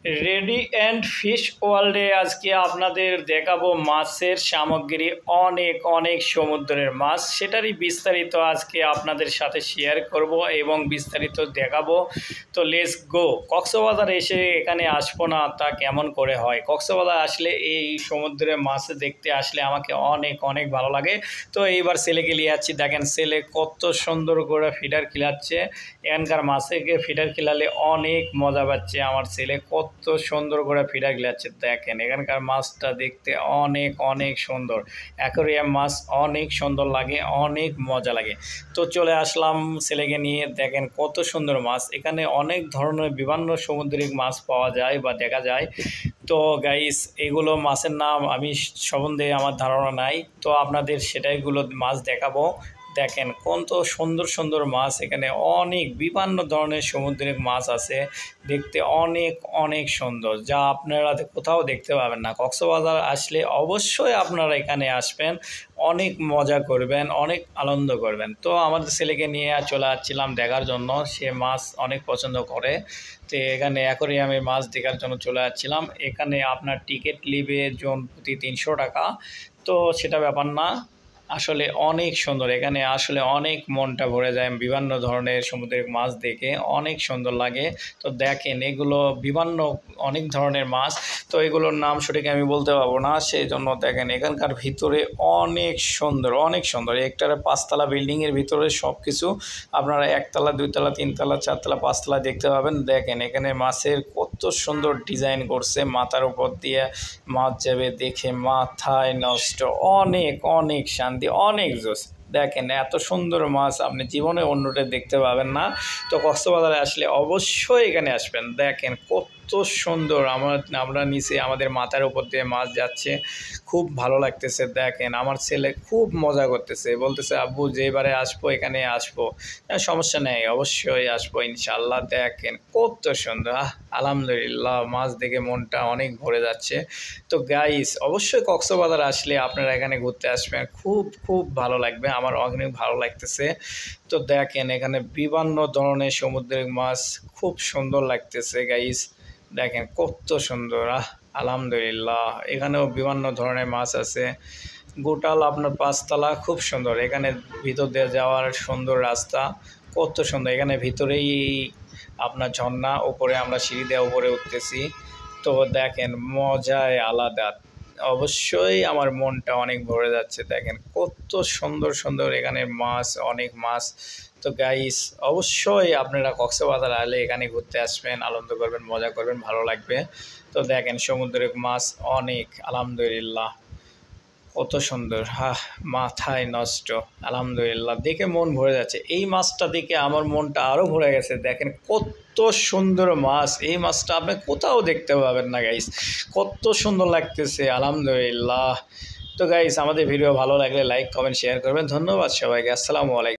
Ready and fish ওয়ার্ল্ডে আজকে আপনাদের দেখাবো মাছের সামগ্রী। অনেক অনেক সমুদ্রের মাছ, সেটারই বিস্তারিত আজকে আপনাদের সাথে শেয়ার করব এবং বিস্তারিত দেখাবো। তো লেটস গো। কক্সবাজার এসে এখানে আসবো না তা কেমন করে হয়? কক্সবাজার আসলে এই সমুদ্রে মাছ দেখতে আসলে আমাকে অনেক অনেক ভালো লাগে। তো এইবার ছেলেকে নিয়ে যাচ্ছি। দেখেন ছেলে কত সুন্দর করে ফিডার খিলাচ্ছে। এখানকার মাছেকে ফিডার খিলালে অনেক মজা পাচ্ছে আমার ছেলে। কত সুন্দর করে ফিডার খিলাচ্ছে দেখেন। এখানকার মাছটা দেখতে অনেক অনেক সুন্দর। অ্যাকোরিয়াম মাছ অনেক সুন্দর লাগে, অনেক মজা লাগে। তো চলে আসলাম ছেলেকে নিয়ে। দেখেন কত সুন্দর মাছ। এখানে অনেক ধরনের বিভিন্ন সামুদ্রিক মাছ পাওয়া যায় বা দেখা যায়। তো গাইস, এগুলো মাছের নাম আমি সম্বন্ধে আমার ধারণা নাই, তো আপনাদের সেটাইগুলো মাছ দেখাবো। দেখেন কত সুন্দর সুন্দর মাছ। এখানে অনেক বিভিন্ন ধরনের সামুদ্রিক মাছ আছে, দেখতে অনেক অনেক সুন্দর, যা আপনারা কোথাও দেখতে পাবেন না। কক্সবাজার আসলে অবশ্যই আপনারা এখানে আসবেন, অনেক মজা করবেন, অনেক আনন্দ করবেন। তো আমাদের ছেলেকে নিয়ে চলে আসছিলাম দেখার জন্য, সে মাছ অনেক পছন্দ করে। তো এখানে অ্যাকোরিয়ামে মাছ দেখার জন্য চলে যাচ্ছিলাম। এখানে আপনার টিকিট নিবে জন প্রতি 300 টাকা। তো সেটা ব্যাপার না, আসলে অনেক সুন্দর। এখানে আসলে অনেক মনটা ভরে যায় বিভিন্ন ধরনের সামুদ্রিক মাছ দেখে, অনেক সুন্দর লাগে। তো দেখেন এগুলো বিভিন্ন অনেক ধরনের মাছ। তো এগুলোর নাম সঠিক আমি বলতে পারবো না, সেই জন্য দেখেন এখানকার ভিতরে অনেক সুন্দর, অনেক সুন্দর। একটা 5তলা বিল্ডিংয়ের ভিতরে সব কিছু আপনারা 1তলা 2তলা 3তলা 4তলা 5তলা দেখতে পাবেন। দেখেন এখানে মাছের কত সুন্দর ডিজাইন করছে, মাথার উপর দিয়ে মাছ যাবে, দেখে মাথায় নষ্ট। অনেক অনেক শান্তি, অনেক জোস। দেখেন এত সুন্দর মাছ আপনি জীবনে অন্যটা দেখতে পাবেন না। তো কক্সবাজারে আসলে অবশ্যই এখানে আসবেন। দেখেন কত সুন্দর। আমরা নিচে আমাদের মাথার উপর দিয়ে মাছ যাচ্ছে, খুব ভালো লাগতেছে। দেখেন আমার ছেলে খুব মজা করতেছে, বলতেছে আব্বু যেবারে আসবো এখানে আসবো। সমস্যা নেই, অবশ্যই আসবো ইনশাল্লাহ। দেখেন কত সুন্দর, আলহামদুলিল্লাহ, মাছ দেখে মনটা অনেক ভরে যাচ্ছে। তো গাইস, অবশ্যই কক্সবাজার আসলে আপনারা এখানে ঘুরতে আসবেন, খুব খুব ভালো লাগবে, আমার অনেক ভালো লাগতেছে। তো দেখেন এখানে বিভিন্ন ধরনের সামুদ্রিক মাছ, খুব সুন্দর লাগতেছে গাইস। দেখেন কত সুন্দর, আলহামদুলিল্লাহ। এখানেও বিভিন্ন ধরনের মাছ আছে। গোটাল আপনার 5তলা, খুব সুন্দর। এখানে ভিতর দিয়ে যাওয়ার সুন্দর রাস্তা, কত সুন্দর। এখানে ভিতরেই আপনার ঝর্ণা, উপরে আমরা সিঁড়ি দিয়ে উপরে উঠতেছি। তো দেখেন মজায় আলাদা, অবশ্যই আমার মনটা অনেক ভরে যাচ্ছে। দেখেন কত সুন্দর সুন্দর এখানে মাছ, অনেক মাছ। তো গাইস, অবশ্যই আপনারা কক্সবাজার আসলে এখানে ঘুরতে আসবেন, আনন্দ করবেন, মজা করবেন, ভালো লাগবে। তো দেখেন সমুদ্রের মাছ অনেক, আলহামদুলিল্লাহ, কত সুন্দর, মাথায় নষ্ট। আলহামদুলিল্লাহ, দেখে মন ভরে যাচ্ছে। এই মাছটা দেখে আমার মনটা আরও ভরে গেছে। দেখেন কত সুন্দর মাছ, এই মাছটা আপনি কোথাও দেখতে পাবেন না গাইস। কত সুন্দর লাগতেছে, আলহামদুলিল্লাহ। তো গাইস, আমাদের ভিডিও ভালো লাগলে লাইক কমেন্ট শেয়ার করবেন। ধন্যবাদ সবাইকে। আসসালামু আলাইকুম।